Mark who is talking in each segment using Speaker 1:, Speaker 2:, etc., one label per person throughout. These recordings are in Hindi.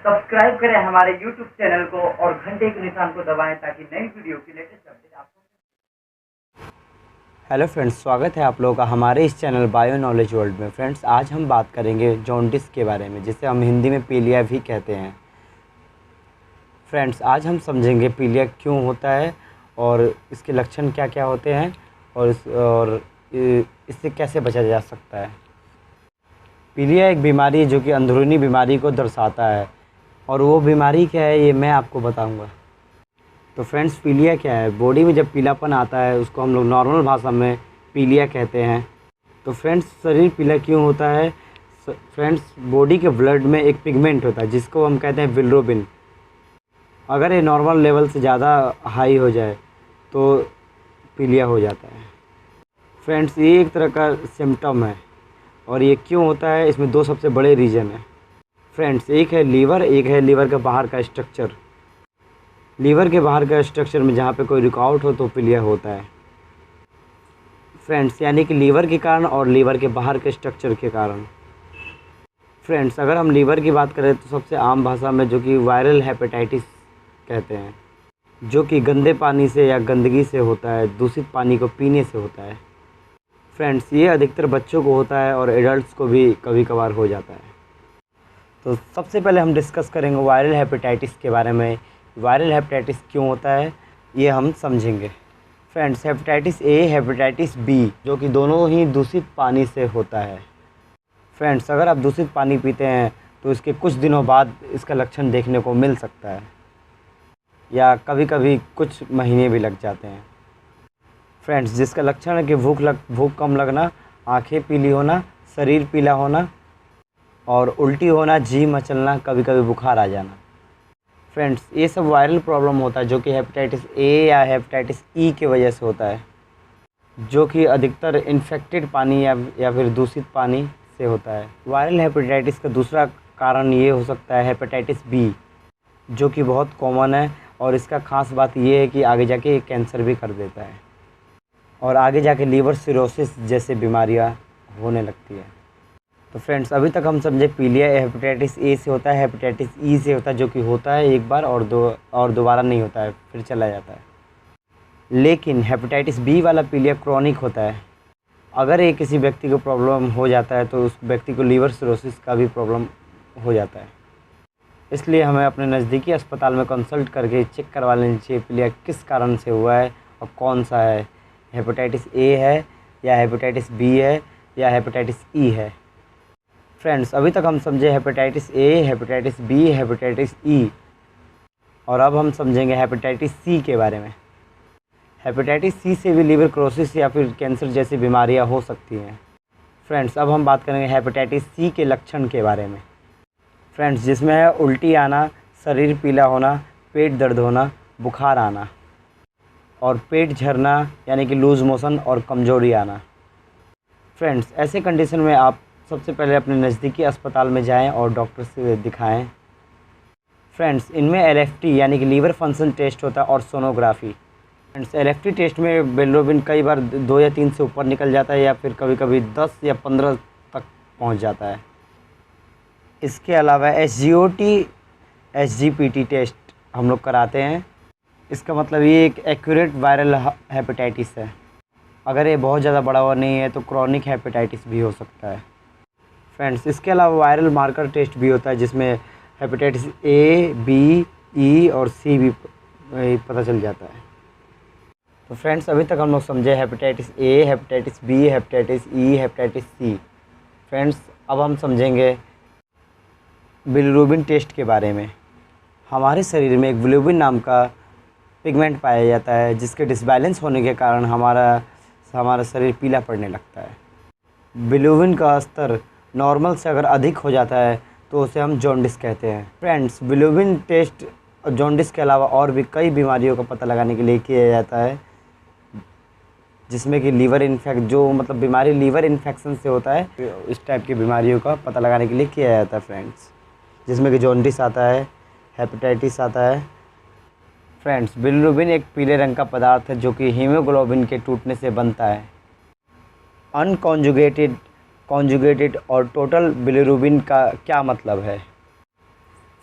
Speaker 1: सब्सक्राइब करें हमारे YouTube चैनल को और घंटे के निशान को दबाएं ताकि नई वीडियो की लेटेस्ट अपडेट आपको।
Speaker 2: हेलो फ्रेंड्स, स्वागत है आप लोगों का हमारे इस चैनल बायो नॉलेज वर्ल्ड में। फ्रेंड्स, आज हम बात करेंगे जॉन्डिस के बारे में, जिसे हम हिंदी में पीलिया भी कहते हैं। फ्रेंड्स, आज हम समझेंगे पीलिया क्यों होता है और इसके लक्षण क्या क्या होते हैं और इससे कैसे बचा जा सकता है। पीलिया एक बीमारी है जो कि अंदरूनी बीमारी को दर्शाता है, और वो बीमारी क्या है ये मैं आपको बताऊंगा। तो फ्रेंड्स, पीलिया क्या है? बॉडी में जब पीलापन आता है उसको हम लोग नॉर्मल भाषा में पीलिया कहते हैं। तो फ्रेंड्स, शरीर पीला क्यों होता है? फ्रेंड्स, बॉडी के ब्लड में एक पिगमेंट होता है जिसको हम कहते हैं बिलिरुबिन। अगर ये नॉर्मल लेवल से ज़्यादा हाई हो जाए तो पीलिया हो जाता है। फ्रेंड्स, ये एक तरह का सिम्टम है, और ये क्यों होता है इसमें दो सबसे बड़े रीज़न हैं। फ्रेंड्स, एक है लीवर, एक है लीवर के बाहर का स्ट्रक्चर। लीवर के बाहर का स्ट्रक्चर में जहाँ पे कोई रुकावट हो तो पीलिया होता है। फ्रेंड्स, यानी कि लीवर के कारण और लीवर के बाहर के स्ट्रक्चर के कारण। फ्रेंड्स, अगर हम लीवर की बात करें तो सबसे आम भाषा में जो कि वायरल हेपेटाइटिस कहते हैं, जो कि गंदे पानी से या गंदगी से होता है, दूषित पानी को पीने से होता है। फ्रेंड्स, ये अधिकतर बच्चों को होता है और एडल्ट्स को भी कभी कभार हो जाता है। तो सबसे पहले हम डिस्कस करेंगे वायरल हेपेटाइटिस के बारे में। वायरल हेपेटाइटिस क्यों होता है ये हम समझेंगे। Friends, hepatitis A, hepatitis B, जो कि दोनों ही दूषित पानी से होता है। फ्रेंड्स, अगर आप दूषित पानी पीते हैं तो इसके कुछ दिनों बाद इसका लक्षण देखने को मिल सकता है, या कभी कभी कुछ महीने भी लग जाते हैं। फ्रेंड्स, जिसका लक्षण है कि भूख कम लगना, आंखें पीली होना, शरीर पीला होना और उल्टी होना, जी मचलना, कभी कभी बुखार आ जाना। फ्रेंड्स, ये सब वायरल प्रॉब्लम होता है जो कि हेपेटाइटिस ए या हेपेटाइटिस ई की वजह से होता है, जो कि अधिकतर इन्फेक्टेड पानी या फिर दूषित पानी से होता है। वायरल हेपेटाइटिस का दूसरा कारण ये हो सकता है हेपेटाइटिस बी, जो कि बहुत कॉमन है, और इसका खास बात ये है कि आगे जाके कैंसर भी कर देता है और आगे जाके लीवर सिरोसिस जैसे बीमारियां होने लगती है। तो फ्रेंड्स, अभी तक हम समझे पीलिया हेपेटाइटिस ए से होता है, हेपेटाइटिस ई से होता है, जो कि होता है एक बार और दोबारा नहीं होता है, फिर चला जाता है। लेकिन हेपेटाइटिस बी वाला पीलिया क्रॉनिक होता है। अगर ये किसी व्यक्ति को प्रॉब्लम हो जाता है तो उस व्यक्ति को लीवर सिरोसिस का भी प्रॉब्लम हो जाता है। इसलिए हमें अपने नज़दीकी अस्पताल में कंसल्ट करके चेक करवा लेनी चाहिए पीलिया किस कारण से हुआ है और कौन सा है, हेपेटाइटिस ए है या हेपेटाइटिस बी है या हेपेटाइटिस ई है। फ्रेंड्स, अभी तक हम समझे hepatitis A, hepatitis B, hepatitis E, और अब हम समझेंगे हेपेटाइटिस सी के बारे में। हेपेटाइटिस सी से भी लीवर क्रोसिस या फिर कैंसर जैसी बीमारियां हो सकती हैं। फ्रेंड्स, अब हम बात करेंगे हेपेटाइटिस सी के लक्षण के बारे में। फ्रेंड्स, जिसमें है उल्टी आना, शरीर पीला होना, पेट दर्द होना, बुखार आना और पेट झरना यानी कि लूज़ मोशन और कमजोरी आना। फ्रेंड्स, ऐसे कंडीशन में आप सबसे पहले अपने नज़दीकी अस्पताल में जाएं और डॉक्टर से दिखाएं। फ्रेंड्स, इनमें एलएफटी यानी कि लीवर फंक्शन टेस्ट होता है और सोनोग्राफी। फ्रेंड्स, एलएफटी टेस्ट में बिलिरुबिन कई बार 2 या 3 से ऊपर निकल जाता है, या फिर कभी कभी 10 या 15 तक पहुंच जाता है। इसके अलावा एसजीओटी, एसजीपीटी टेस्ट हम लोग कराते हैं। इसका मतलब ये एक एक्यूरेट वायरल हेपेटाइटिस है। अगर ये बहुत ज़्यादा बड़ा हुआ नहीं है तो क्रॉनिक हेपेटाइटिस भी हो सकता है। फ्रेंड्स, इसके अलावा वायरल मार्कर टेस्ट भी होता है जिसमें हेपेटाइटिस ए, बी, ई और सी भी पता चल जाता है। तो फ्रेंड्स, अभी तक हम लोग समझे hepatitis A, hepatitis B, hepatitis E, hepatitis C. Friends, अब हम समझेंगे बिलिरुबिन टेस्ट के बारे में। हमारे शरीर में एक बिलिरुबिन नाम का पिगमेंट पाया जाता है, जिसके डिसबैलेंस होने के कारण हमारा शरीर पीला पड़ने लगता है। बिलिरुबिन का स्तर नॉर्मल से अगर अधिक हो जाता है तो उसे हम जॉन्डिस कहते हैं। फ्रेंड्स, बिलिरुबिन टेस्ट जॉन्डिस के अलावा और भी कई बीमारियों का पता लगाने के लिए किया जाता है, जिसमें कि बीमारी लीवर इन्फेक्शन से होता है, इस टाइप की बीमारियों का पता लगाने के लिए किया जाता है। फ्रेंड्स, जिसमें कि जॉन्डिस आता है, हेपेटाइटिस आता है। फ्रेंड्स, बिलिरुबिन एक पीले रंग का पदार्थ है जो कि हीमोग्लोबिन के टूटने से बनता है। अनकॉन्जुगेटेड, कॉन्जुगेटेड और टोटल बिलिरुबिन का क्या मतलब है?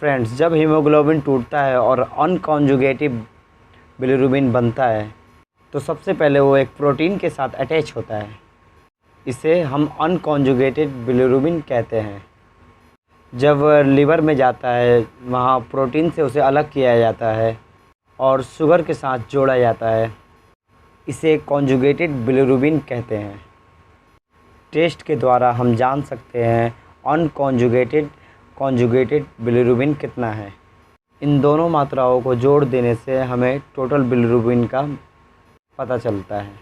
Speaker 2: फ्रेंड्स, जब हीमोग्लोबिन टूटता है और अनकॉन्जुगेटिव बिलिरुबिन बनता है तो सबसे पहले वो एक प्रोटीन के साथ अटैच होता है। इसे हम अनकॉन्जुगेटेड बिलिरुबिन कहते हैं। जब लीवर में जाता है वहाँ प्रोटीन से उसे अलग किया जाता है और शुगर के साथ जोड़ा जाता है। इसे कॉन्जुगेटेड बिलिरुबिन कहते हैं। टेस्ट के द्वारा हम जान सकते हैं अनकॉन्जुगेटेड कॉन्जुगेटेड बिलिरुबिन कितना है। इन दोनों मात्राओं को जोड़ देने से हमें टोटल बिलिरुबिन का पता चलता है।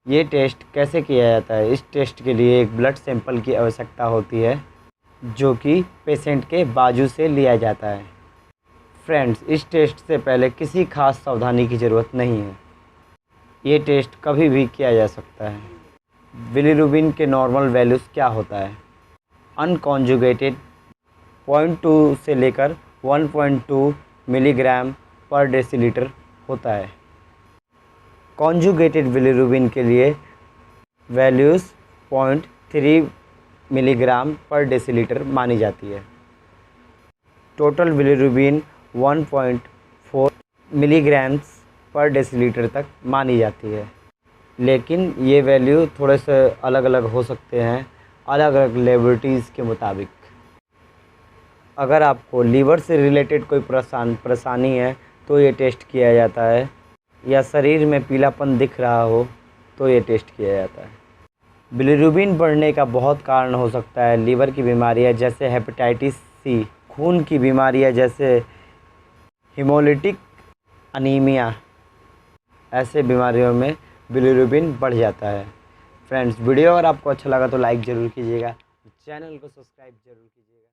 Speaker 2: ये टेस्ट कैसे किया जाता है? इस टेस्ट के लिए एक ब्लड सैंपल की आवश्यकता होती है जो कि पेशेंट के बाजू से लिया जाता है। फ्रेंड्स, इस टेस्ट से पहले किसी खास सावधानी की ज़रूरत नहीं है। ये टेस्ट कभी भी किया जा सकता है। बिलिरुबिन के नॉर्मल वैल्यूज़ क्या होता है? अनकॉन्जुगेटेड 0.2 से लेकर 1.2 मिलीग्राम पर डेसीलीटर होता है। कॉन्जुगेटेड बिलिरुबिन के लिए वैल्यूज़ 0.3 मिलीग्राम पर डेसीलीटर मानी जाती है। टोटल बिलिरुबिन 1.4 मिलीग्राम्स पर डेसीलीटर तक मानी जाती है। लेकिन ये वैल्यू थोड़े से अलग अलग हो सकते हैं अलग अलग लेबोरेटरीज़ के मुताबिक। अगर आपको लीवर से रिलेटेड कोई परेशानी है तो ये टेस्ट किया जाता है, या शरीर में पीलापन दिख रहा हो तो ये टेस्ट किया जाता है। बिलिरुबिन बढ़ने का बहुत कारण हो सकता है लीवर की बीमारियां जैसे हेपेटाइटिस सी, खून की बीमारियां जैसे हीमोलिटिक अनीमिया। ऐसे बीमारियों में बिलिरुबिन बढ़ जाता है। फ्रेंड्स, वीडियो अगर आपको अच्छा लगा तो लाइक ज़रूर कीजिएगा, चैनल को सब्सक्राइब ज़रूर कीजिएगा।